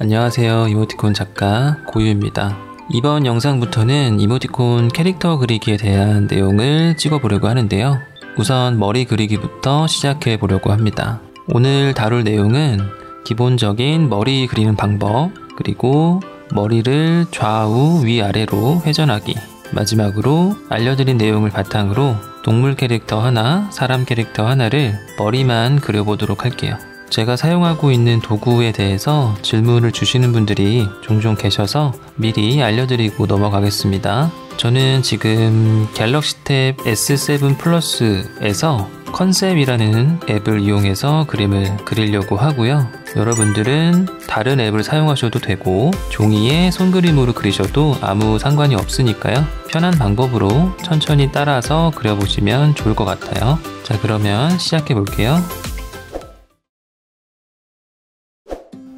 안녕하세요. 이모티콘 작가 고유입니다. 이번 영상부터는 이모티콘 캐릭터 그리기에 대한 내용을 찍어보려고 하는데요. 우선 머리 그리기부터 시작해 보려고 합니다. 오늘 다룰 내용은 기본적인 머리 그리는 방법, 그리고 머리를 좌우 위아래로 회전하기, 마지막으로 알려드린 내용을 바탕으로 동물 캐릭터 하나, 사람 캐릭터 하나를 머리만 그려보도록 할게요. 제가 사용하고 있는 도구에 대해서 질문을 주시는 분들이 종종 계셔서 미리 알려드리고 넘어가겠습니다. 저는 지금 갤럭시 탭 S7 플러스에서 컨셉이라는 앱을 이용해서 그림을 그리려고 하고요. 여러분들은 다른 앱을 사용하셔도 되고 종이에 손그림으로 그리셔도 아무 상관이 없으니까요. 편한 방법으로 천천히 따라서 그려보시면 좋을 것 같아요. 자, 그러면 시작해 볼게요.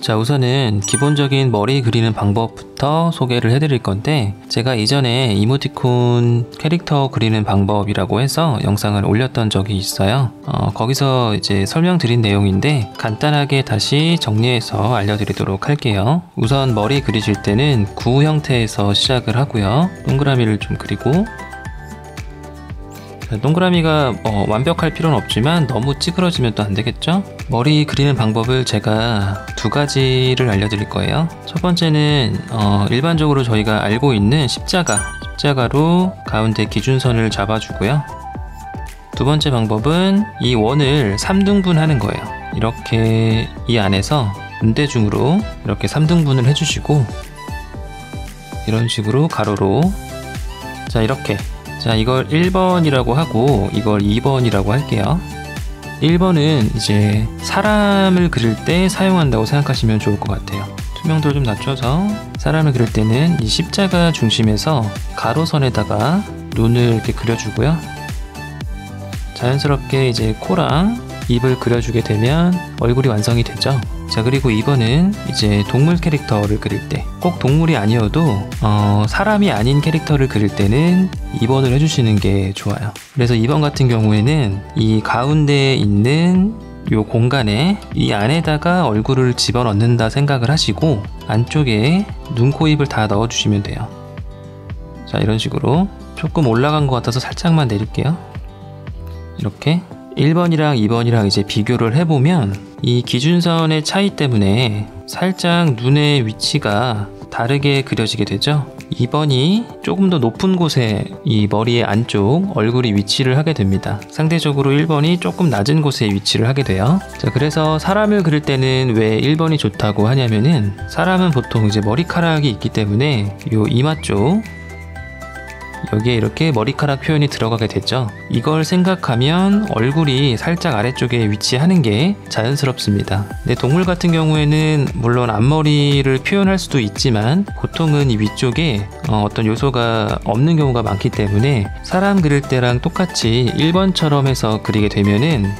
자, 우선은 기본적인 머리 그리는 방법부터 소개를 해드릴 건데, 제가 이전에 이모티콘 캐릭터 그리는 방법이라고 해서 영상을 올렸던 적이 있어요. 거기서 이제 설명드린 내용인데 간단하게 다시 정리해서 알려드리도록 할게요. 우선 머리 그리실 때는 구 형태에서 시작을 하고요. 동그라미를 좀 그리고, 동그라미가 완벽할 필요는 없지만 너무 찌그러지면 또 안되겠죠? 머리 그리는 방법을 제가 두 가지를 알려드릴 거예요. 첫 번째는 일반적으로 저희가 알고 있는 십자가로 가운데 기준선을 잡아주고요. 두 번째 방법은 이 원을 3등분 하는 거예요. 이렇게 이 안에서 운대중으로 이렇게 3등분을 해주시고, 이런 식으로 가로로, 자, 이렇게, 자, 이걸 1번이라고 하고 이걸 2번이라고 할게요. 1번은 이제 사람을 그릴 때 사용한다고 생각하시면 좋을 것 같아요. 투명도를 좀 낮춰서 사람을 그릴 때는 이 십자가 중심에서 가로선에다가 눈을 이렇게 그려주고요. 자연스럽게 이제 코랑 입을 그려주게 되면 얼굴이 완성이 되죠. 자, 그리고 2번은 이제 동물 캐릭터를 그릴 때, 꼭 동물이 아니어도 사람이 아닌 캐릭터를 그릴 때는 2번을 해주시는 게 좋아요. 그래서 2번 같은 경우에는 이 가운데에 있는 요 공간에 이 안에다가 얼굴을 집어넣는다 생각을 하시고 안쪽에 눈, 코, 입을 다 넣어주시면 돼요. 자, 이런 식으로 조금 올라간 것 같아서 살짝만 내릴게요. 이렇게 1번이랑 2번이랑 이제 비교를 해보면 이 기준선의 차이 때문에 살짝 눈의 위치가 다르게 그려지게 되죠. 2번이 조금 더 높은 곳에 이 머리의 안쪽 얼굴이 위치를 하게 됩니다. 상대적으로 1번이 조금 낮은 곳에 위치를 하게 돼요. 자, 그래서 사람을 그릴 때는 왜 1번이 좋다고 하냐면은, 사람은 보통 이제 머리카락이 있기 때문에 요 이마 쪽 여기에 이렇게 머리카락 표현이 들어가게 되죠. 이걸 생각하면 얼굴이 살짝 아래쪽에 위치하는 게 자연스럽습니다. 근데 동물 같은 경우에는 물론 앞머리를 표현할 수도 있지만 보통은 이 위쪽에 어떤 요소가 없는 경우가 많기 때문에 사람 그릴 때랑 똑같이 1번처럼 해서 그리게 되면은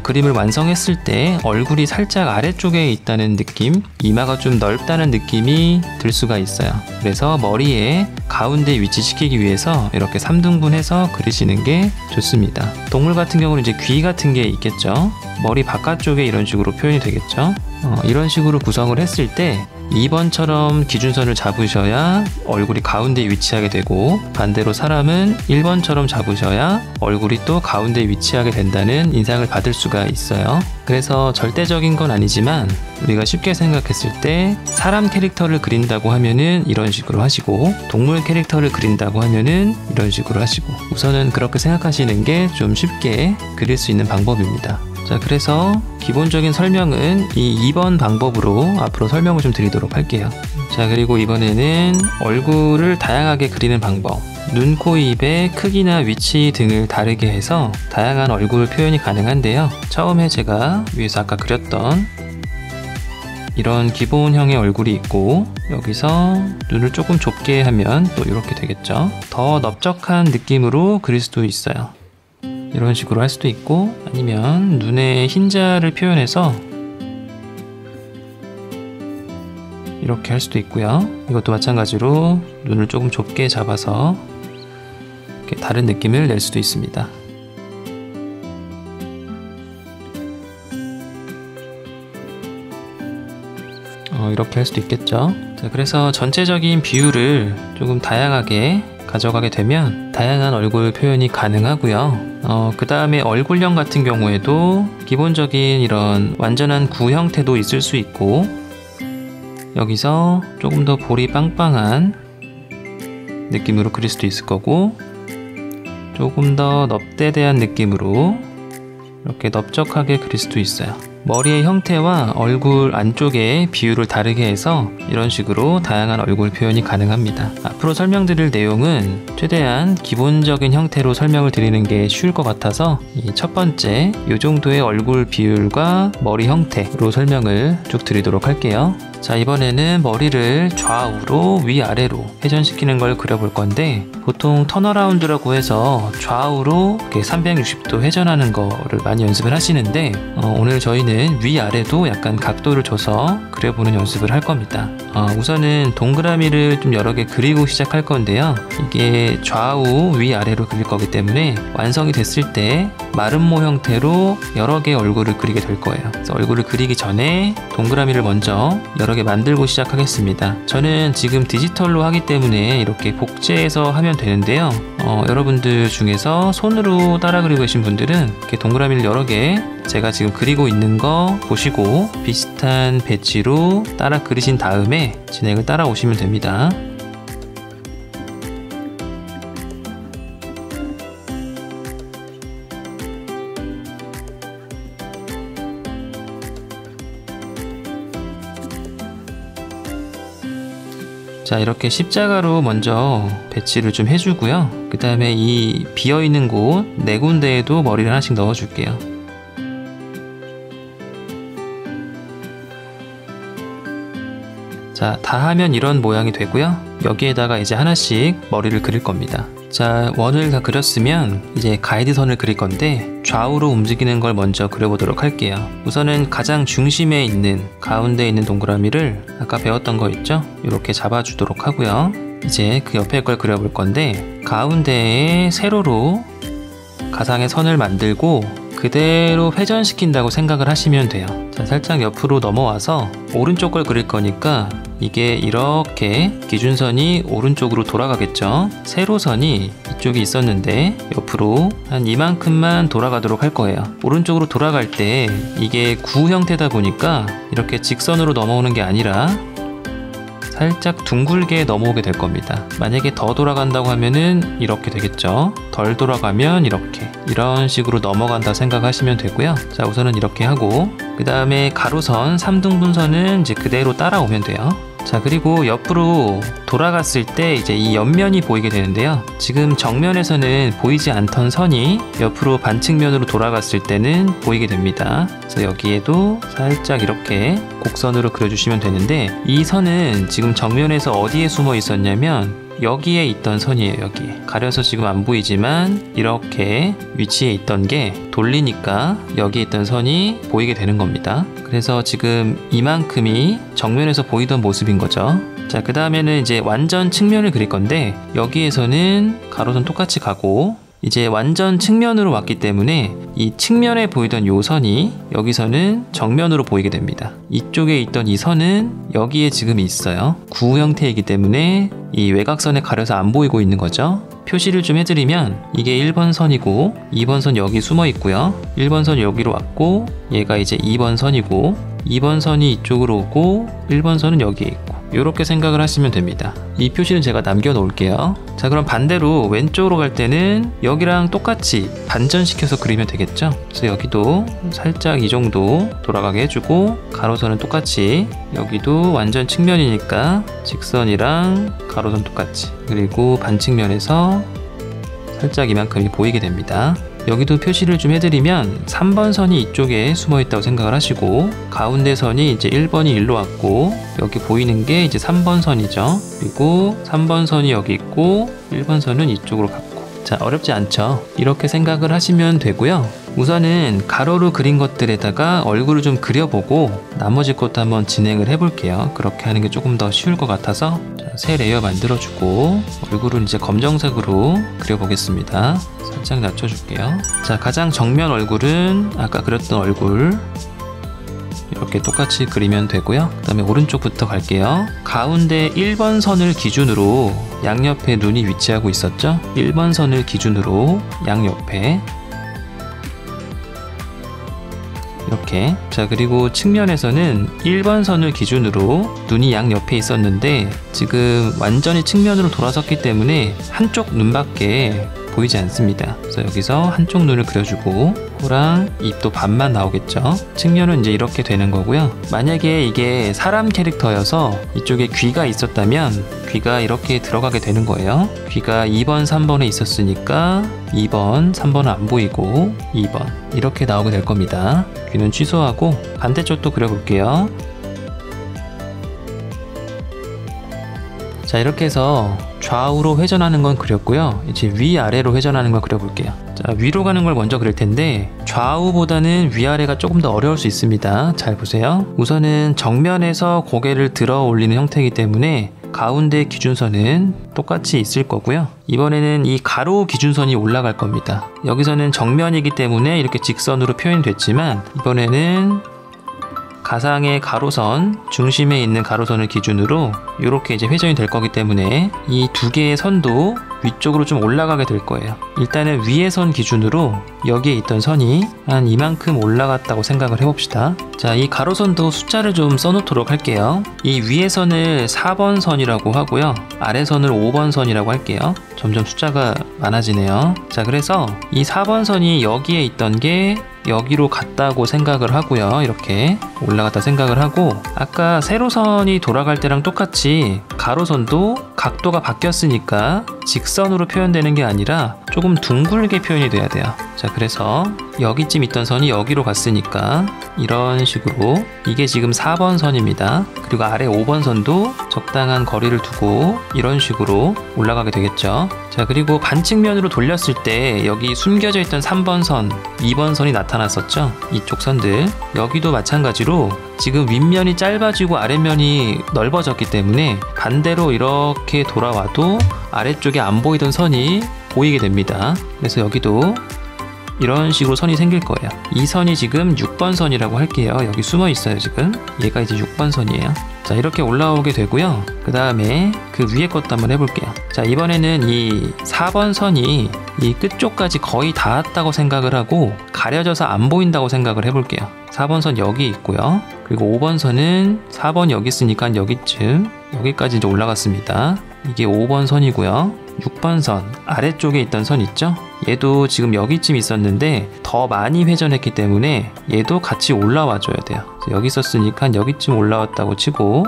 그림을 완성했을 때 얼굴이 살짝 아래쪽에 있다는 느낌, 이마가 좀 넓다는 느낌이 들 수가 있어요. 그래서 머리에 가운데 위치시키기 위해서 이렇게 3등분해서 그리시는 게 좋습니다. 동물 같은 경우는 이제 귀 같은 게 있겠죠. 머리 바깥쪽에 이런 식으로 표현이 되겠죠. 이런 식으로 구성을 했을 때 2번처럼 기준선을 잡으셔야 얼굴이 가운데에 위치하게 되고, 반대로 사람은 1번처럼 잡으셔야 얼굴이 또 가운데에 위치하게 된다는 인상을 받을 수가 있어요. 그래서 절대적인 건 아니지만 우리가 쉽게 생각했을 때 사람 캐릭터를 그린다고 하면은 이런 식으로 하시고, 동물 캐릭터를 그린다고 하면은 이런 식으로 하시고, 우선은 그렇게 생각하시는 게 좀 쉽게 그릴 수 있는 방법입니다. 자, 그래서 기본적인 설명은 이 2번 방법으로 앞으로 설명을 좀 드리도록 할게요. 자, 그리고 이번에는 얼굴을 다양하게 그리는 방법, 눈, 코, 입의 크기나 위치 등을 다르게 해서 다양한 얼굴 표현이 가능한데요. 처음에 제가 위에서 아까 그렸던 이런 기본형의 얼굴이 있고, 여기서 눈을 조금 좁게 하면 또 이렇게 되겠죠. 더 넓적한 느낌으로 그릴 수도 있어요. 이런 식으로 할 수도 있고, 아니면 눈의 흰자를 표현해서 이렇게 할 수도 있고요. 이것도 마찬가지로 눈을 조금 좁게 잡아서 이렇게 다른 느낌을 낼 수도 있습니다. 이렇게 할 수도 있겠죠. 자, 그래서 전체적인 비율을 조금 다양하게 가져가게 되면 다양한 얼굴 표현이 가능하고요. 그 다음에 얼굴형 같은 경우에도 기본적인 이런 완전한 구 형태도 있을 수 있고, 여기서 조금 더 볼이 빵빵한 느낌으로 그릴 수도 있을 거고, 조금 더 넙대대한 느낌으로 이렇게 넓적하게 그릴 수도 있어요. 머리의 형태와 얼굴 안쪽의 비율을 다르게 해서 이런 식으로 다양한 얼굴 표현이 가능합니다. 앞으로 설명드릴 내용은 최대한 기본적인 형태로 설명을 드리는 게 쉬울 것 같아서 이 첫 번째 이 정도의 얼굴 비율과 머리 형태로 설명을 쭉 드리도록 할게요. 자, 이번에는 머리를 좌우로 위아래로 회전시키는 걸 그려볼 건데, 보통 턴어라운드라고 해서 좌우로 이렇게 360도 회전하는 거를 많이 연습을 하시는데, 오늘 저희는 위아래도 약간 각도를 줘서 그려보는 연습을 할 겁니다. 우선은 동그라미를 좀 여러 개 그리고 시작할 건데요. 이게 좌우 위아래로 그릴 거기 때문에 완성이 됐을 때 마름모 형태로 여러 개의 얼굴을 그리게 될 거예요. 그래서 얼굴을 그리기 전에 동그라미를 먼저 여러 개 만들고 시작하겠습니다. 저는 지금 디지털로 하기 때문에 이렇게 복제해서 하면 되는데요. 여러분들 중에서 손으로 따라 그리고 계신 분들은 이렇게 동그라미를 여러 개 제가 지금 그리고 있는 거 보시고 비슷한 배치로 따라 그리신 다음에 진행을 따라오시면 됩니다. 자, 이렇게 십자가로 먼저 배치를 좀 해주고요. 그 다음에 이 비어있는 곳 4군데에도 머리를 하나씩 넣어줄게요. 자, 다 하면 이런 모양이 되고요. 여기에다가 이제 하나씩 머리를 그릴 겁니다. 자, 원을 다 그렸으면 이제 가이드선을 그릴 건데 좌우로 움직이는 걸 먼저 그려보도록 할게요. 우선은 가장 중심에 있는 가운데에 있는 동그라미를 아까 배웠던 거 있죠? 이렇게 잡아주도록 하고요. 이제 그 옆에 걸 그려볼 건데 가운데에 세로로 가상의 선을 만들고 그대로 회전시킨다고 생각을 하시면 돼요. 자, 살짝 옆으로 넘어와서 오른쪽 걸 그릴 거니까 이게 이렇게 기준선이 오른쪽으로 돌아가겠죠. 세로선이 이쪽에 있었는데 옆으로 한 이만큼만 돌아가도록 할 거예요. 오른쪽으로 돌아갈 때 이게 구 형태다 보니까 이렇게 직선으로 넘어오는 게 아니라 살짝 둥글게 넘어오게 될 겁니다. 만약에 더 돌아간다고 하면은 이렇게 되겠죠. 덜 돌아가면 이런 식으로 넘어간다 생각하시면 되고요. 자, 우선은 이렇게 하고 그 다음에 가로선 3등분선은 이제 그대로 따라오면 돼요. 자, 그리고 옆으로 돌아갔을 때 이제 이 옆면이 보이게 되는데요. 지금 정면에서는 보이지 않던 선이 옆으로 반측면으로 돌아갔을 때는 보이게 됩니다. 그래서 여기에도 살짝 이렇게 곡선으로 그려주시면 되는데 이 선은 지금 정면에서 어디에 숨어 있었냐면 여기에 있던 선이에요. 여기에 가려서 지금 안 보이지만 이렇게 위치에 있던 게 돌리니까 여기에 있던 선이 보이게 되는 겁니다. 그래서 지금 이만큼이 정면에서 보이던 모습인 거죠. 자, 그 다음에는 이제 완전 측면을 그릴 건데 여기에서는 가로선 똑같이 가고 이제 완전 측면으로 왔기 때문에 이 측면에 보이던 요 선이 여기서는 정면으로 보이게 됩니다. 이쪽에 있던 이 선은 여기에 지금 있어요. 구 형태이기 때문에 이 외곽선에 가려서 안 보이고 있는 거죠. 표시를 좀 해드리면 이게 1번 선이고 2번 선 여기 숨어 있고요. 1번 선 여기로 왔고 얘가 이제 2번 선이고 2번 선이 이쪽으로 오고 1번 선은 여기에 있고 이렇게 생각을 하시면 됩니다. 이 표시는 제가 남겨 놓을게요. 자, 그럼 반대로 왼쪽으로 갈 때는 여기랑 똑같이 반전시켜서 그리면 되겠죠. 그래서 여기도 살짝 이 정도 돌아가게 해주고 가로선은 똑같이 여기도 완전 측면이니까 직선이랑 가로선 똑같이 그리고 반측면에서 살짝 이만큼이 보이게 됩니다. 여기도 표시를 좀 해드리면 3번 선이 이쪽에 숨어 있다고 생각을 하시고 가운데 선이 이제 1번이 일로 왔고 여기 보이는 게 이제 3번 선이죠. 그리고 3번 선이 여기 있고 1번 선은 이쪽으로 갔고. 자, 어렵지 않죠? 이렇게 생각을 하시면 되고요. 우선은 가로로 그린 것들에다가 얼굴을 좀 그려보고 나머지 것도 한번 진행을 해볼게요. 그렇게 하는 게 조금 더 쉬울 것 같아서 새 레이어 만들어주고 얼굴은 이제 검정색으로 그려보겠습니다. 살짝 낮춰줄게요. 자, 가장 정면 얼굴은 아까 그렸던 얼굴 이렇게 똑같이 그리면 되고요. 그 다음에 오른쪽부터 갈게요. 가운데 1번 선을 기준으로 양옆에 눈이 위치하고 있었죠? 1번 선을 기준으로 양옆에 이렇게. 자, 그리고 측면에서는 1번 선을 기준으로 눈이 양옆에 있었는데 지금 완전히 측면으로 돌아섰기 때문에 한쪽 눈밖에 보이지 않습니다. 그래서 여기서 한쪽 눈을 그려주고 코랑 입도 반만 나오겠죠. 측면은 이제 이렇게 되는 거고요. 만약에 이게 사람 캐릭터여서 이쪽에 귀가 있었다면 귀가 이렇게 들어가게 되는 거예요. 귀가 2번, 3번에 있었으니까 2번, 3번은 안 보이고 2번 이렇게 나오게 될 겁니다. 귀는 취소하고 반대쪽도 그려볼게요. 자, 이렇게 해서 좌우로 회전하는 건 그렸고요. 이제 위아래로 회전하는 걸 그려볼게요. 자, 위로 가는 걸 먼저 그릴 텐데 좌우보다는 위아래가 조금 더 어려울 수 있습니다. 잘 보세요. 우선은 정면에서 고개를 들어 올리는 형태이기 때문에 가운데 기준선은 똑같이 있을 거고요. 이번에는 이 가로 기준선이 올라갈 겁니다. 여기서는 정면이기 때문에 이렇게 직선으로 표현이 됐지만 이번에는 가상의 가로선, 중심에 있는 가로선을 기준으로 이렇게 이제 회전이 될 거기 때문에 이 두 개의 선도 위쪽으로 좀 올라가게 될 거예요. 일단은 위의 선 기준으로 여기에 있던 선이 한 이만큼 올라갔다고 생각을 해봅시다. 자, 이 가로선도 숫자를 좀 써놓도록 할게요. 이 위의 선을 4번 선이라고 하고요. 아래 선을 5번 선이라고 할게요. 점점 숫자가 많아지네요. 자, 그래서 이 4번 선이 여기에 있던 게 여기로 갔다고 생각을 하고요. 이렇게 올라갔다 생각을 하고 아까 세로선이 돌아갈 때랑 똑같이 가로선도 각도가 바뀌었으니까 직선으로 표현되는 게 아니라 조금 둥글게 표현이 돼야 돼요. 자, 그래서 여기쯤 있던 선이 여기로 갔으니까 이런 식으로 이게 지금 4번 선입니다. 그리고 아래 5번 선도 적당한 거리를 두고 이런 식으로 올라가게 되겠죠. 자, 그리고 반측면으로 돌렸을 때 여기 숨겨져 있던 3번 선, 2번 선이 나타났었죠. 이쪽 선들 여기도 마찬가지로 지금 윗면이 짧아지고 아랫면이 넓어졌기 때문에 반대로 이렇게 돌아와도 아래쪽에 안 보이던 선이 보이게 됩니다. 그래서 여기도 이런 식으로 선이 생길 거예요. 이 선이 지금 6번 선이라고 할게요. 여기 숨어 있어요. 지금 얘가 이제 6번 선이에요. 자, 이렇게 올라오게 되고요. 그 다음에 그 위에 것도 한번 해볼게요. 자, 이번에는 이 4번 선이 이 끝쪽까지 거의 닿았다고 생각을 하고 가려져서 안 보인다고 생각을 해볼게요. 4번 선 여기 있고요. 그리고 5번 선은 4번 여기 있으니까 여기쯤 여기까지 이제 올라갔습니다. 이게 5번 선이고요. 6번 선 아래쪽에 있던 선 있죠? 얘도 지금 여기쯤 있었는데 더 많이 회전했기 때문에 얘도 같이 올라와 줘야 돼요. 여기 있었으니까 여기쯤 올라왔다고 치고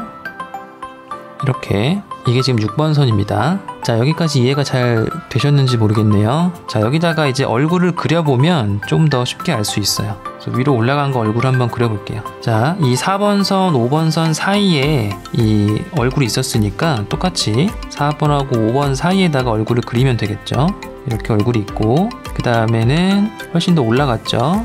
이렇게 이게 지금 6번 선입니다. 자, 여기까지 이해가 잘 되셨는지 모르겠네요. 자, 여기다가 이제 얼굴을 그려보면 좀 더 쉽게 알 수 있어요. 그래서 위로 올라간 거 얼굴 한번 그려볼게요. 자, 이 4번 선, 5번 선 사이에 이 얼굴이 있었으니까 똑같이 4번하고 5번 사이에다가 얼굴을 그리면 되겠죠. 이렇게 얼굴이 있고 그 다음에는 훨씬 더 올라갔죠.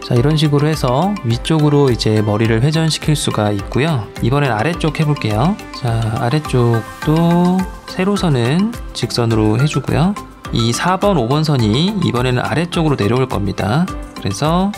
자, 이런 식으로 해서 위쪽으로 이제 머리를 회전시킬 수가 있고요. 이번엔 아래쪽 해볼게요. 자, 아래쪽도 세로선은 직선으로 해주고요. 이 4번, 5번 선이 이번에는 아래쪽으로 내려올 겁니다. 그래서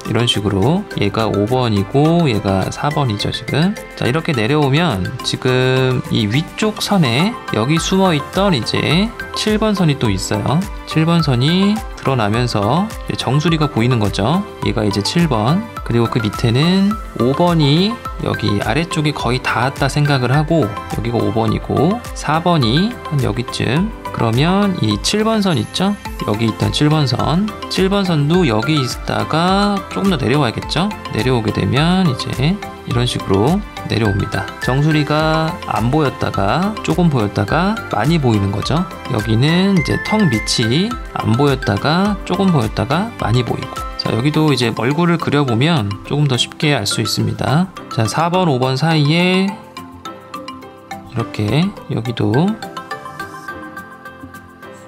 이런 식으로 얘가 5번이고 얘가 4번이죠 지금. 자, 이렇게 내려오면 지금 이 위쪽 선에 여기 숨어있던 이제 7번 선이 또 있어요. 7번 선이 드러나면서 정수리가 보이는 거죠. 얘가 이제 7번. 그리고 그 밑에는 5번이 여기 아래쪽이 거의 닿았다 생각을 하고 여기가 5번이고 4번이 한 여기쯤. 그러면 이 7번 선 있죠? 여기 있던 7번 선. 7번 선도 여기 있다가 조금 더 내려와야겠죠? 내려오게 되면 이제 이런 식으로 내려옵니다. 정수리가 안 보였다가 조금 보였다가 많이 보이는 거죠. 여기는 이제 턱 밑이 안 보였다가 조금 보였다가 많이 보이고. 자, 여기도 이제 얼굴을 그려보면 조금 더 쉽게 알 수 있습니다. 자, 4번, 5번 사이에 이렇게 여기도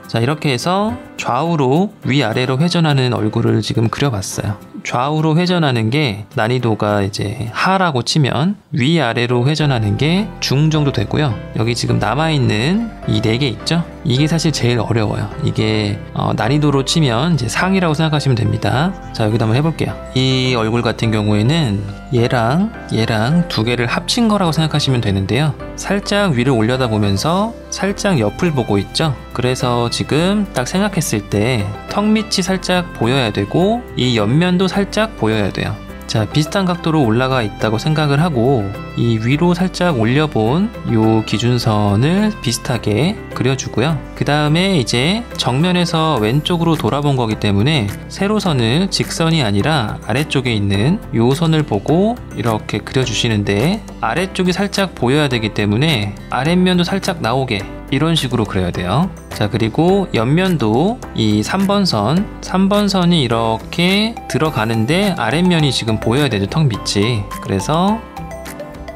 자, 이렇게 해서 좌우로 위아래로 회전하는 얼굴을 지금 그려봤어요. 좌우로 회전하는 게 난이도가 이제 하라고 치면 위아래로 회전하는 게 중 정도 되고요. 여기 지금 남아있는 이 4개 있죠? 이게 사실 제일 어려워요. 이게 난이도로 치면 이제 상이라고 생각하시면 됩니다. 자, 여기도 한번 해볼게요. 이 얼굴 같은 경우에는 얘랑 2개를 합친 거라고 생각하시면 되는데요. 살짝 위를 올려다 보면서 살짝 옆을 보고 있죠? 그래서 지금 딱 생각했을 때 턱 밑이 살짝 보여야 되고 이 옆면도 살짝 보여야 돼요. 자, 비슷한 각도로 올라가 있다고 생각을 하고 이 위로 살짝 올려본 요 기준선을 비슷하게 그려주고요. 그 다음에 이제 정면에서 왼쪽으로 돌아본 거기 때문에 세로선을 직선이 아니라 아래쪽에 있는 요 선을 보고 이렇게 그려주시는데 아래쪽이 살짝 보여야 되기 때문에 아랫면도 살짝 나오게 이런 식으로 그려야 돼요. 자, 그리고 옆면도 이 3번 선이 이렇게 들어가는데 아랫면이 지금 보여야 되죠, 턱 밑이. 그래서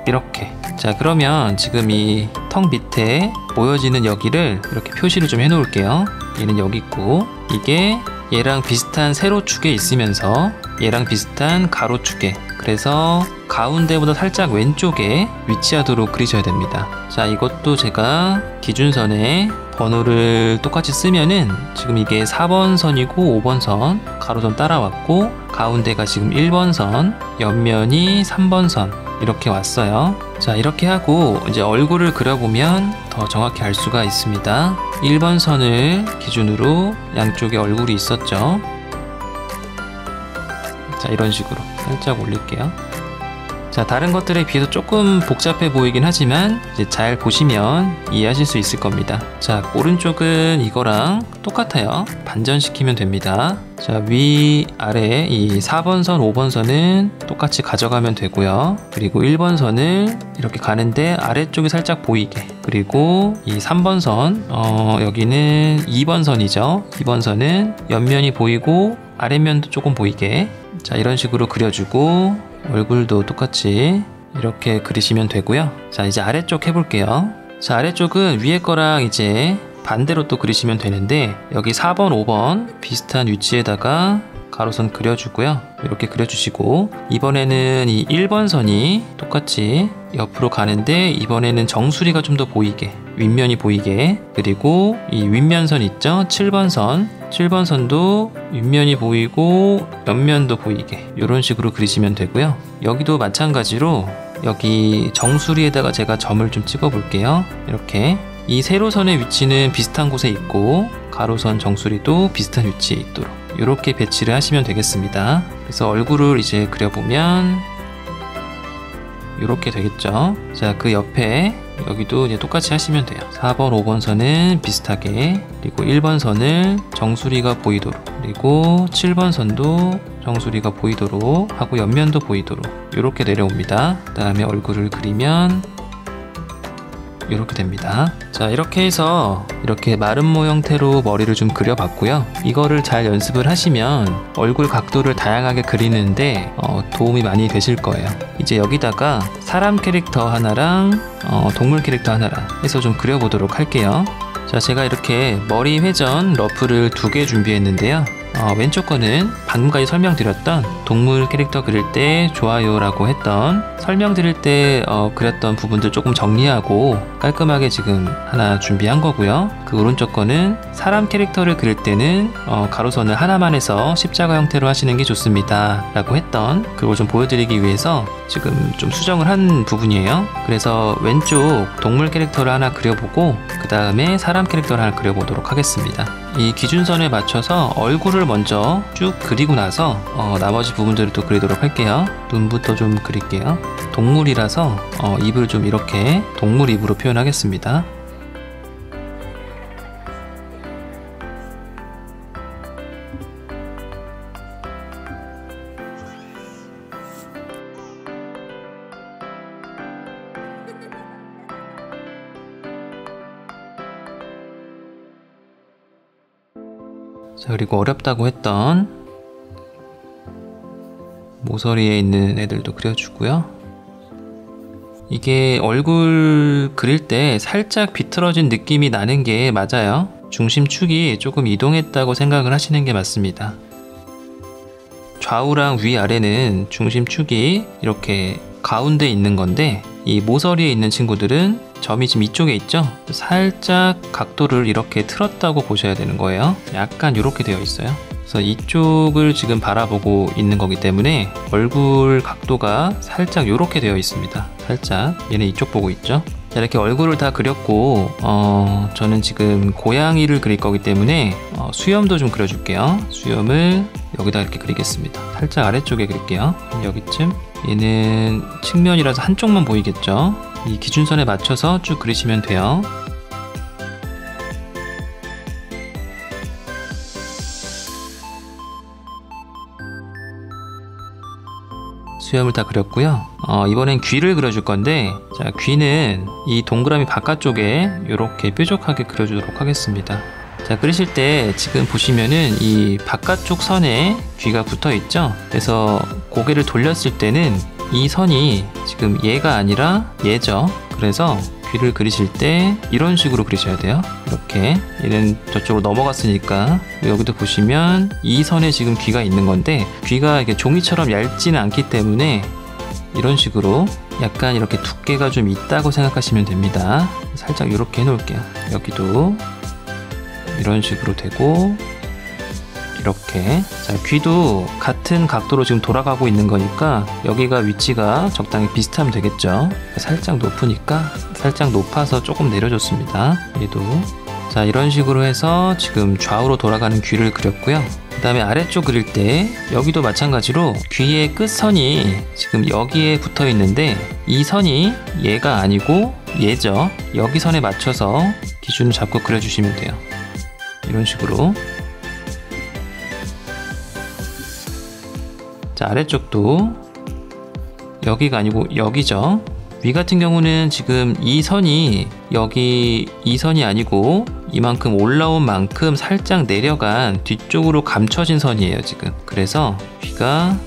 이렇게. 자, 그러면 지금 이 턱 밑에 보여지는 여기를 이렇게 표시를 좀 해놓을게요. 얘는 여기 있고, 이게 얘랑 비슷한 세로축에 있으면서 얘랑 비슷한 가로축에, 그래서 가운데보다 살짝 왼쪽에 위치하도록 그리셔야 됩니다. 자, 이것도 제가 기준선에 번호를 똑같이 쓰면은 지금 이게 4번 선이고 5번 선 가로선 따라왔고 가운데가 지금 1번 선, 옆면이 3번 선 이렇게 왔어요. 자, 이렇게 하고 이제 얼굴을 그려보면 더 정확히 알 수가 있습니다. 1번 선을 기준으로 양쪽에 얼굴이 있었죠. 자, 이런 식으로 살짝 올릴게요. 자, 다른 것들에 비해서 조금 복잡해 보이긴 하지만 이제 잘 보시면 이해하실 수 있을 겁니다. 자, 오른쪽은 이거랑 똑같아요. 반전시키면 됩니다. 자, 위, 아래 이 4번 선, 5번 선은 똑같이 가져가면 되고요. 그리고 1번 선을 이렇게 가는데 아래쪽이 살짝 보이게, 그리고 이 3번 선, 여기는 2번 선이죠. 2번 선은 옆면이 보이고 아랫면도 조금 보이게, 자, 이런 식으로 그려주고 얼굴도 똑같이 이렇게 그리시면 되고요. 자, 이제 아래쪽 해볼게요. 자, 아래쪽은 위에 거랑 이제 반대로 또 그리시면 되는데 여기 4번, 5번 비슷한 위치에다가 가로선 그려주고요. 이렇게 그려주시고 이번에는 이 1번 선이 똑같이 옆으로 가는데 이번에는 정수리가 좀 더 보이게, 윗면이 보이게, 그리고 이 윗면선 있죠? 7번 선, 7번 선도 윗면이 보이고 옆면도 보이게 이런 식으로 그리시면 되고요. 여기도 마찬가지로 여기 정수리에다가 제가 점을 좀 찍어 볼게요. 이렇게 이 세로선의 위치는 비슷한 곳에 있고 가로선 정수리도 비슷한 위치에 있도록 이렇게 배치를 하시면 되겠습니다. 그래서 얼굴을 이제 그려보면 이렇게 되겠죠. 자, 그 옆에 여기도 이제 똑같이 하시면 돼요. 4번, 5번 선은 비슷하게, 그리고 1번 선을 정수리가 보이도록, 그리고 7번 선도 정수리가 보이도록 하고 옆면도 보이도록 이렇게 내려옵니다. 그 다음에 얼굴을 그리면 이렇게 됩니다. 자, 이렇게 해서 이렇게 마름모 형태로 머리를 좀 그려봤고요. 이거를 잘 연습을 하시면 얼굴 각도를 다양하게 그리는데 도움이 많이 되실 거예요. 이제 여기다가 사람 캐릭터 하나랑 동물 캐릭터 하나랑 해서 좀 그려보도록 할게요. 자, 제가 이렇게 머리 회전 러프를 2개 준비했는데요. 왼쪽 거는 방금까지 설명드렸던 동물 캐릭터 그릴 때 좋아요라고 했던, 설명드릴 때 그렸던 부분들 조금 정리하고 깔끔하게 지금 하나 준비한 거고요. 그 오른쪽 거는 사람 캐릭터를 그릴 때는 가로선을 하나만 해서 십자가 형태로 하시는 게 좋습니다 라고 했던 그걸 좀 보여드리기 위해서 지금 좀 수정을 한 부분이에요. 그래서 왼쪽 동물 캐릭터를 하나 그려보고 그 다음에 사람 캐릭터를 하나 그려보도록 하겠습니다. 이 기준선에 맞춰서 얼굴을 먼저 쭉 그리고 나서 나머지 부분들을 또 그리도록 할게요. 눈부터 좀 그릴게요. 동물이라서 입을 좀 이렇게 동물 입으로 표현하겠습니다. 자, 그리고 어렵다고 했던 모서리에 있는 애들도 그려주고요. 이게 얼굴 그릴 때 살짝 비틀어진 느낌이 나는 게 맞아요. 중심축이 조금 이동했다고 생각을 하시는 게 맞습니다. 좌우랑 위아래는 중심축이 이렇게 가운데 있는 건데, 이 모서리에 있는 친구들은 점이 지금 이쪽에 있죠? 살짝 각도를 이렇게 틀었다고 보셔야 되는 거예요. 약간 이렇게 되어 있어요. 그래서 이쪽을 지금 바라보고 있는 거기 때문에 얼굴 각도가 살짝 이렇게 되어 있습니다. 살짝 얘는 이쪽 보고 있죠? 자, 이렇게 얼굴을 다 그렸고 저는 지금 고양이를 그릴 거기 때문에 수염도 좀 그려줄게요. 수염을 여기다 이렇게 그리겠습니다. 살짝 아래쪽에 그릴게요. 여기쯤. 얘는 측면이라서 한쪽만 보이겠죠? 이 기준선에 맞춰서 쭉 그리시면 돼요. 수염을 다 그렸고요. 이번엔 귀를 그려줄 건데, 자, 귀는 이 동그라미 바깥쪽에 이렇게 뾰족하게 그려주도록 하겠습니다. 자, 그리실 때 지금 보시면은 이 바깥쪽 선에 귀가 붙어 있죠? 그래서 고개를 돌렸을 때는 이 선이 지금 얘가 아니라 얘죠? 그래서 귀를 그리실 때 이런 식으로 그리셔야 돼요. 이렇게. 얘는 저쪽으로 넘어갔으니까 여기도 보시면 이 선에 지금 귀가 있는 건데, 귀가 이게 종이처럼 얇지는 않기 때문에 이런 식으로 약간 이렇게 두께가 좀 있다고 생각하시면 됩니다. 살짝 이렇게 해놓을게요. 여기도 이런 식으로 되고, 이렇게. 자, 귀도 같은 각도로 지금 돌아가고 있는 거니까 여기가 위치가 적당히 비슷하면 되겠죠. 살짝 높으니까 살짝 높아서 조금 내려줬습니다. 얘도. 자, 이런 식으로 해서 지금 좌우로 돌아가는 귀를 그렸고요. 그 다음에 아래쪽 그릴 때 여기도 마찬가지로 귀의 끝선이 지금 여기에 붙어 있는데, 이 선이 얘가 아니고 얘죠. 여기 선에 맞춰서 기준을 잡고 그려주시면 돼요. 이런 식으로. 자, 아래쪽도 여기가 아니고 여기죠. 위 같은 경우는 지금 이 선이 여기 이 선이 아니고 이만큼 올라온 만큼 살짝 내려간 뒤쪽으로 감춰진 선이에요 지금. 그래서 귀가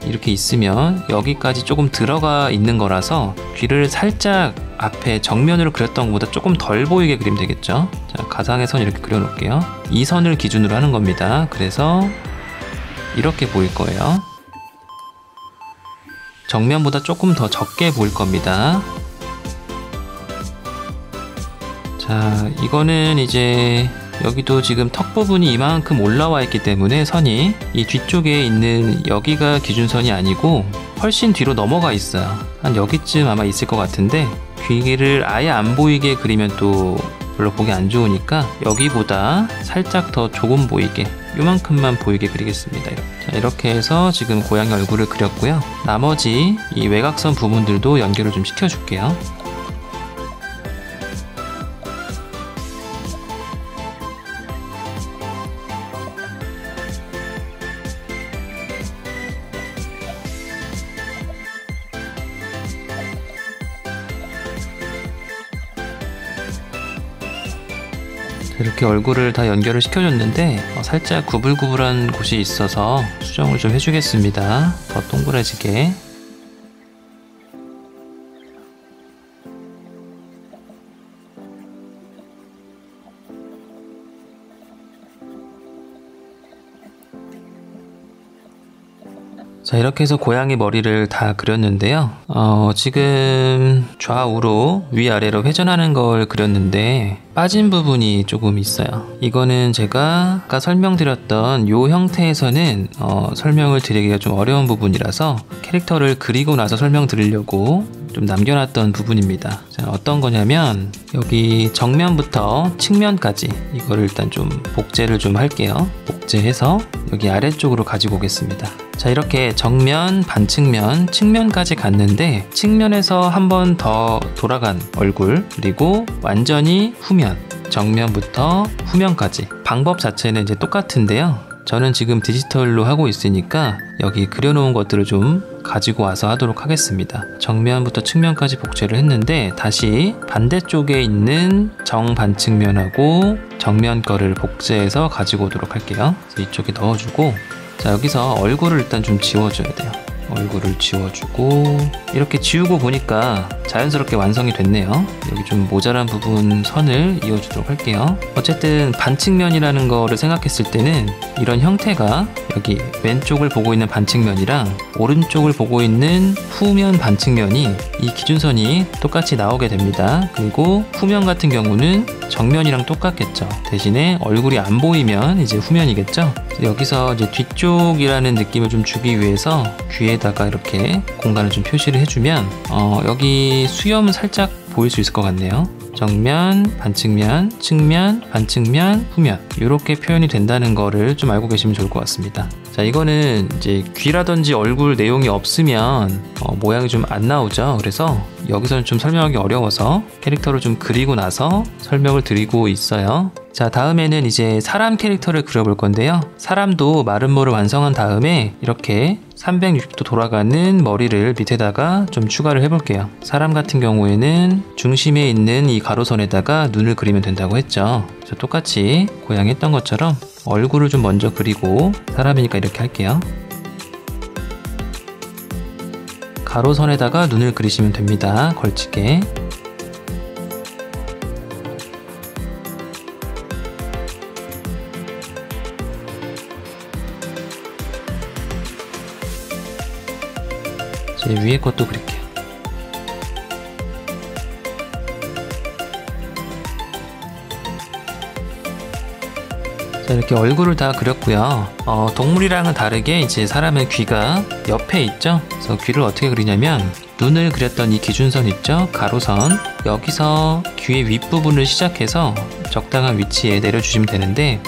이렇게 있으면 여기까지 조금 들어가 있는 거라서 귀를 살짝 앞에 정면으로 그렸던 것보다 조금 덜 보이게 그리면 되겠죠. 자, 가상의 선 이렇게 그려 놓을게요. 이 선을 기준으로 하는 겁니다. 그래서 이렇게 보일 거예요. 정면보다 조금 더 적게 보일 겁니다. 자, 이거는 이제 여기도 지금 턱 부분이 이만큼 올라와 있기 때문에 선이 이 뒤쪽에 있는 여기가 기준선이 아니고 훨씬 뒤로 넘어가 있어요. 한 여기쯤 아마 있을 것 같은데, 귀를 아예 안 보이게 그리면 또 별로 보기 안 좋으니까 여기보다 살짝 더 조금 보이게, 요만큼만 보이게 그리겠습니다. 자, 이렇게 해서 지금 고양이 얼굴을 그렸고요. 나머지 이 외곽선 부분들도 연결을 좀 시켜줄게요. 이렇게 얼굴을 다 연결을 시켜줬는데 살짝 구불구불한 곳이 있어서 수정을 좀 해주겠습니다. 더 동그래지게. 자, 이렇게 해서 고양이 머리를 다 그렸는데요. 지금 좌우로 위아래로 회전하는 걸 그렸는데 빠진 부분이 조금 있어요. 이거는 제가 아까 설명드렸던 이 형태에서는 설명을 드리기가 좀 어려운 부분이라서 캐릭터를 그리고 나서 설명드리려고 좀 남겨놨던 부분입니다. 자, 어떤 거냐면 여기 정면부터 측면까지 이거를 일단 좀 복제를 좀 할게요. 복제해서 여기 아래쪽으로 가지고 오겠습니다. 자, 이렇게 정면, 반측면, 측면까지 갔는데 측면에서 한 번 더 돌아간 얼굴, 그리고 완전히 후면, 정면부터 후면까지. 방법 자체는 이제 똑같은데요. 저는 지금 디지털로 하고 있으니까 여기 그려놓은 것들을 좀 가지고 와서 하도록 하겠습니다. 정면부터 측면까지 복제를 했는데 다시 반대쪽에 있는 정반측면하고 정면 거를 복제해서 가지고 오도록 할게요. 그래서 이쪽에 넣어주고, 자, 여기서 얼굴을 일단 좀 지워줘야 돼요. 얼굴을 지워주고 이렇게 지우고 보니까 자연스럽게 완성이 됐네요. 여기 좀 모자란 부분 선을 이어주도록 할게요. 어쨌든 반측면이라는 거를 생각했을 때는 이런 형태가 여기 왼쪽을 보고 있는 반측면이랑 오른쪽을 보고 있는 후면 반측면이 이 기준선이 똑같이 나오게 됩니다. 그리고 후면 같은 경우는 정면이랑 똑같겠죠. 대신에 얼굴이 안 보이면 이제 후면이겠죠. 여기서 이제 뒤쪽이라는 느낌을 좀 주기 위해서 귀에다가 이렇게 공간을 좀 표시를 해주면 여기 수염은 살짝 보일 수 있을 것 같네요. 정면, 반측면, 측면, 반측면, 후면 이렇게 표현이 된다는 거를 좀 알고 계시면 좋을 것 같습니다. 자, 이거는 이제 귀라든지 얼굴 내용이 없으면 모양이 좀 안 나오죠. 그래서 여기서는 좀 설명하기 어려워서 캐릭터를 좀 그리고 나서 설명을 드리고 있어요. 자, 다음에는 이제 사람 캐릭터를 그려볼 건데요. 사람도 마름모를 완성한 다음에 이렇게 360도 돌아가는 머리를 밑에다가 좀 추가를 해볼게요. 사람 같은 경우에는 중심에 있는 이 가로선에다가 눈을 그리면 된다고 했죠. 그래서 똑같이 고양이 했던 것처럼 얼굴을 좀 먼저 그리고 사람이니까 이렇게 할게요. 가로선에다가 눈을 그리시면 됩니다. 걸치게. 제 위에 것도 그릴게요. 자, 이렇게 얼굴을 다 그렸고요. 동물이랑은 다르게 이제 사람의 귀가 옆에 있죠. 그래서 귀를 어떻게 그리냐면 눈을 그렸던 이 기준선 있죠? 가로선. 여기서 귀의 윗부분을 시작해서 적당한 위치에 내려주시면 되는데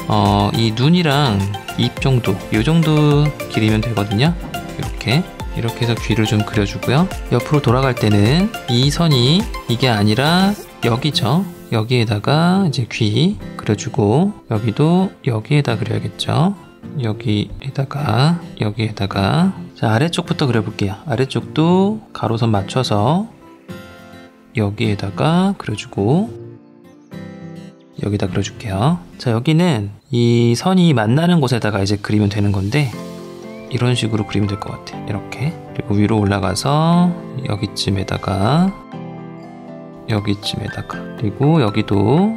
이 눈이랑 입 정도, 이 정도 길이면 되거든요. 이렇게 해서 귀를 좀 그려주고요. 옆으로 돌아갈 때는 이 선이 이게 아니라 여기죠. 여기에다가 이제 귀 그려주고 여기도 여기에다 그려야겠죠. 여기에다가 자, 아래쪽부터 그려볼게요. 아래쪽도 가로선 맞춰서 여기에다가 그려주고 여기다 그려줄게요. 자, 여기는 이 선이 만나는 곳에다가 이제 그리면 되는 건데 이런 식으로 그리면 될 것 같아. 이렇게. 그리고 위로 올라가서 여기쯤에다가 그리고 여기도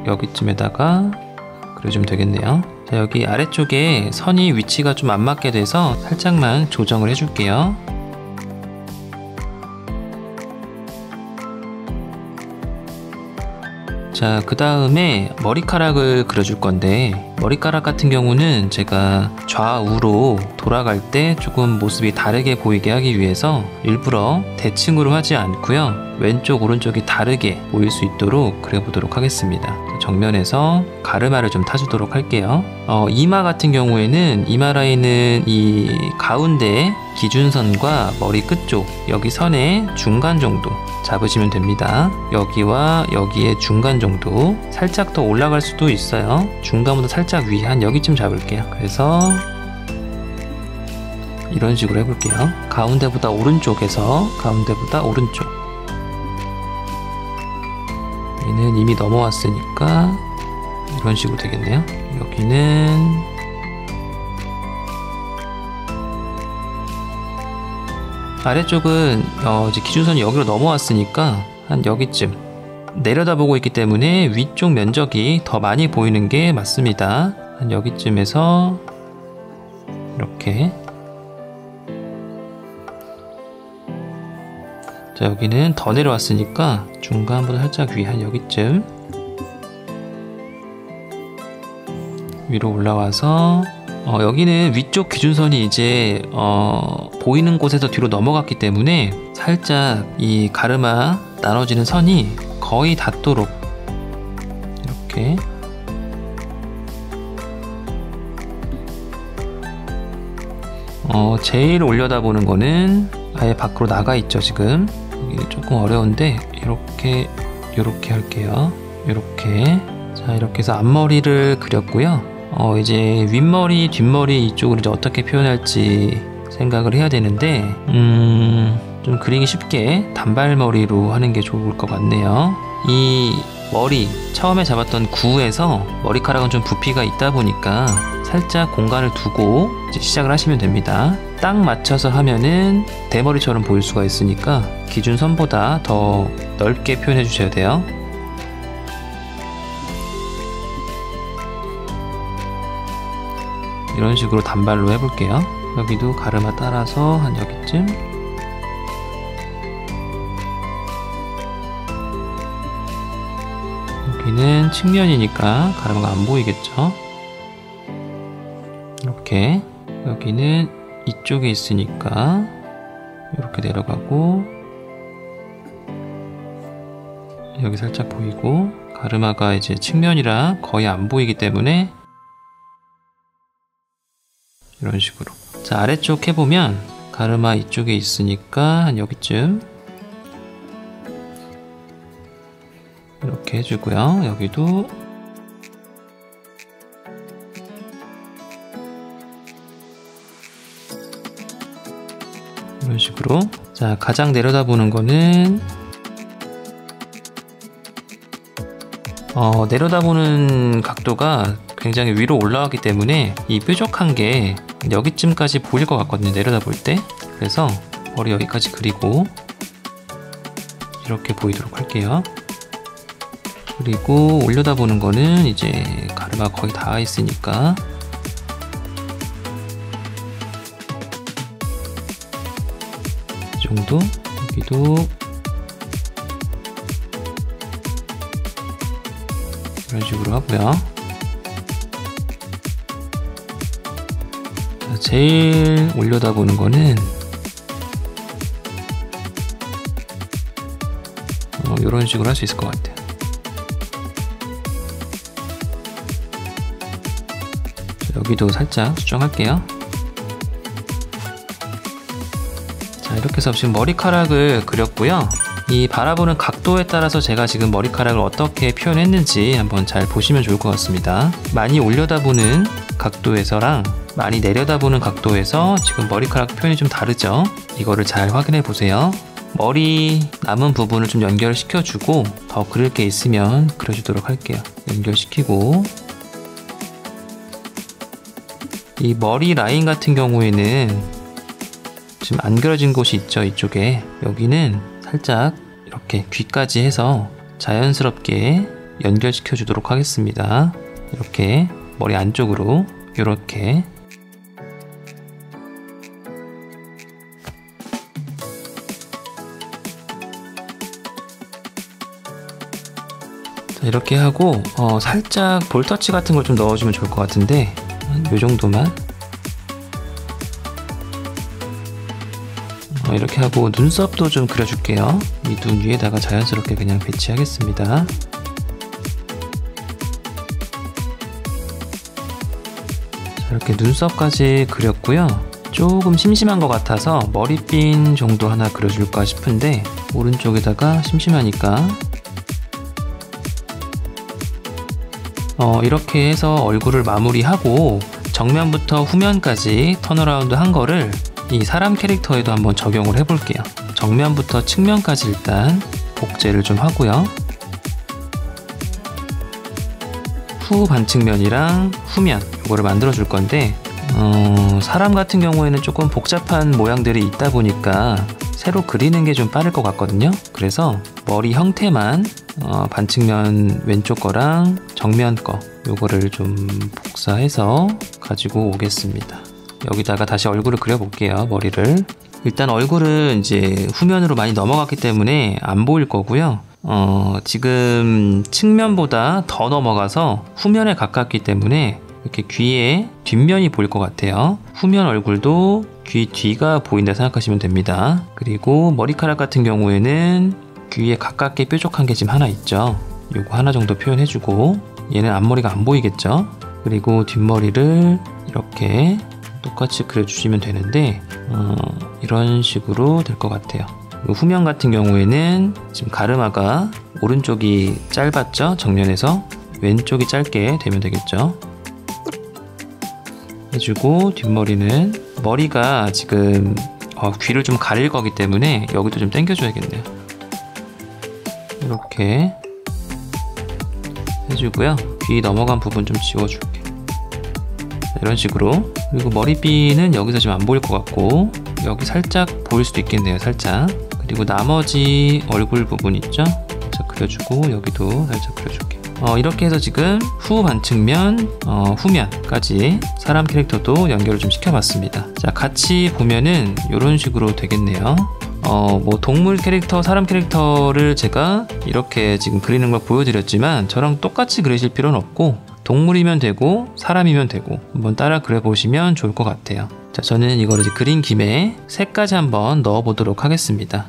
여기쯤에다가 그려주면 되겠네요. 자, 여기 아래쪽에 선이 위치가 좀 안 맞게 돼서 살짝만 조정을 해줄게요. 자, 그 다음에 머리카락을 그려줄 건데 머리카락 같은 경우는 제가 좌우로 돌아갈 때 조금 모습이 다르게 보이게 하기 위해서 일부러 대칭으로 하지 않고요. 왼쪽 오른쪽이 다르게 보일 수 있도록 그려보도록 하겠습니다. 정면에서 가르마를 좀 타주도록 할게요. 이마 같은 경우에는 이마 라인은 이 가운데 기준선과 머리 끝쪽 여기 선의 중간 정도 잡으시면 됩니다. 여기와 여기의 중간 정도. 살짝 더 올라갈 수도 있어요. 중간보다 살짝 위 한 여기쯤 잡을게요. 그래서 이런 식으로 해볼게요. 가운데보다 오른쪽에서 가운데보다 오른쪽. 여기는 이미 넘어왔으니까 이런 식으로 되겠네요. 여기는 아래쪽은 이제 기준선이 여기로 넘어왔으니까 한 여기쯤 내려다보고 있기 때문에 위쪽 면적이 더 많이 보이는 게 맞습니다. 한 여기쯤에서 이렇게. 자, 여기는 더 내려왔으니까 중간보다 살짝 위 한 여기쯤 위로 올라와서 여기는 위쪽 기준선이 이제 보이는 곳에서 뒤로 넘어갔기 때문에 살짝 이 가르마 나눠지는 선이 거의 닿도록 이렇게 제일 올려다보는 거는 아예 밖으로 나가 있죠. 지금 여기 조금 어려운데 이렇게 할게요. 이렇게. 자, 이렇게 해서 앞머리를 그렸고요. 이제 윗머리 뒷머리 이쪽을 이제 어떻게 표현할지 생각을 해야 되는데 좀 그리기 쉽게 단발머리로 하는 게 좋을 것 같네요. 이 머리 처음에 잡았던 구에서 머리카락은 좀 부피가 있다 보니까 살짝 공간을 두고 이제 시작을 하시면 됩니다. 딱 맞춰서 하면은 대머리처럼 보일 수가 있으니까 기준 선보다 더 넓게 표현해 주셔야 돼요. 이런 식으로 단발로 해볼게요. 여기도 가르마 따라서 한 여기쯤. 여기는 측면이니까 가르마가 안 보이겠죠? 이렇게. 여기는 이쪽에 있으니까 이렇게 내려가고, 여기 살짝 보이고, 가르마가 이제 측면이라 거의 안 보이기 때문에 이런 식으로. 자, 아래쪽 해보면 가르마 이쪽에 있으니까 한 여기쯤 이렇게 해주고요. 여기도 이런 식으로. 자, 가장 내려다보는 거는 내려다보는 각도가 굉장히 위로 올라가기 때문에 이 뾰족한 게 여기쯤까지 보일 것 같거든요, 내려다볼 때. 그래서 머리 여기까지 그리고 이렇게 보이도록 할게요. 그리고 올려다보는 거는 이제 가르마 거의 다 있으니까 이 정도. 여기도 이런 식으로 하고요. 자, 제일 올려다보는 거는 이런 식으로 할 수 있을 것 같아요. 자, 여기도 살짝 수정할게요. 자, 이렇게 해서 지금 머리카락을 그렸고요. 이 바라보는 각도에 따라서 제가 지금 머리카락을 어떻게 표현했는지 한번 잘 보시면 좋을 것 같습니다. 많이 올려다보는 각도에서랑 많이 내려다보는 각도에서 지금 머리카락 표현이 좀 다르죠? 이거를 잘 확인해 보세요. 머리 남은 부분을 좀 연결시켜 주고 더 그릴 게 있으면 그려주도록 할게요. 연결시키고, 이 머리 라인 같은 경우에는 지금 안 그려진 곳이 있죠, 이쪽에. 여기는 살짝 이렇게 귀까지 해서 자연스럽게 연결시켜 주도록 하겠습니다. 이렇게 머리 안쪽으로 이렇게. 자, 이렇게 하고 살짝 볼터치 같은 걸 좀 넣어주면 좋을 것 같은데 이 정도만. 이렇게 하고 눈썹도 좀 그려줄게요. 이 눈 위에다가 자연스럽게 그냥 배치하겠습니다. 자, 이렇게 눈썹까지 그렸고요. 조금 심심한 것 같아서 머리핀 정도 하나 그려줄까 싶은데 오른쪽에다가 심심하니까 이렇게 해서 얼굴을 마무리하고 정면부터 후면까지 턴어라운드 한 거를 이 사람 캐릭터에도 한번 적용을 해볼게요. 정면부터 측면까지 일단 복제를 좀 하고요. 후 반측면이랑 후면 이거를 만들어 줄 건데 사람 같은 경우에는 조금 복잡한 모양들이 있다 보니까 새로 그리는 게 좀 빠를 것 같거든요. 그래서 머리 형태만 반측면 왼쪽 거랑 정면 거 요거를 좀 복사해서 가지고 오겠습니다. 여기다가 다시 얼굴을 그려볼게요. 머리를. 일단 얼굴은 이제 후면으로 많이 넘어갔기 때문에 안 보일 거고요. 지금 측면보다 더 넘어가서 후면에 가깝기 때문에 이렇게 귀에 뒷면이 보일 것 같아요. 후면 얼굴도 귀 뒤가 보인다 생각하시면 됩니다. 그리고 머리카락 같은 경우에는 귀에 가깝게 뾰족한 게 지금 하나 있죠. 요거 하나 정도 표현해주고, 얘는 앞머리가 안 보이겠죠. 그리고 뒷머리를 이렇게 똑같이 그려주시면 되는데 이런 식으로 될 것 같아요. 후면 같은 경우에는 지금 가르마가 오른쪽이 짧았죠? 정면에서 왼쪽이 짧게 되면 되겠죠. 해주고, 뒷머리는 머리가 지금 귀를 좀 가릴 거기 때문에 여기도 좀 당겨줘야겠네요. 이렇게 해주고요. 귀 넘어간 부분 좀 지워줄게. 이런 식으로. 그리고 머리핀은 여기서 지금 안 보일 것 같고 여기 살짝 보일 수도 있겠네요. 살짝. 그리고 나머지 얼굴 부분 있죠? 살짝 그려주고 여기도 살짝 그려줄게요. 이렇게 해서 지금 후 반측면, 후면까지 사람 캐릭터도 연결을 좀 시켜봤습니다. 자, 같이 보면은 이런 식으로 되겠네요. 뭐 동물 캐릭터, 사람 캐릭터를 제가 이렇게 지금 그리는 걸 보여드렸지만 저랑 똑같이 그리실 필요는 없고 동물이면 되고 사람이면 되고 한번 따라 그려보시면 좋을 것 같아요. 자, 저는 이거를 이제 그린 김에 색까지 한번 넣어 보도록 하겠습니다.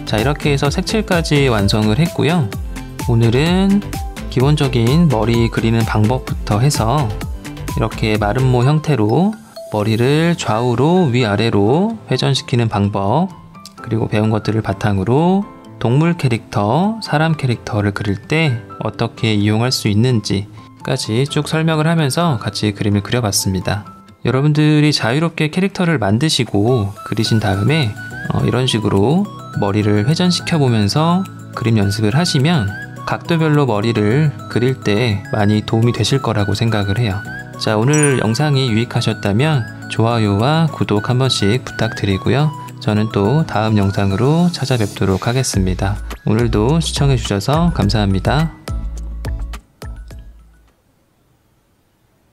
자, 이렇게 해서 색칠까지 완성을 했고요. 오늘은 기본적인 머리 그리는 방법부터 해서 이렇게 마름모 형태로 머리를 좌우로 위아래로 회전시키는 방법, 그리고 배운 것들을 바탕으로 동물 캐릭터, 사람 캐릭터를 그릴 때 어떻게 이용할 수 있는지까지 쭉 설명을 하면서 같이 그림을 그려봤습니다. 여러분들이 자유롭게 캐릭터를 만드시고 그리신 다음에 이런 식으로 머리를 회전시켜 보면서 그림 연습을 하시면 각도별로 머리를 그릴 때 많이 도움이 되실 거라고 생각을 해요. 자, 오늘 영상이 유익하셨다면 좋아요와 구독 한 번씩 부탁드리고요. 저는 또 다음 영상으로 찾아뵙도록 하겠습니다. 오늘도 시청해 주셔서 감사합니다.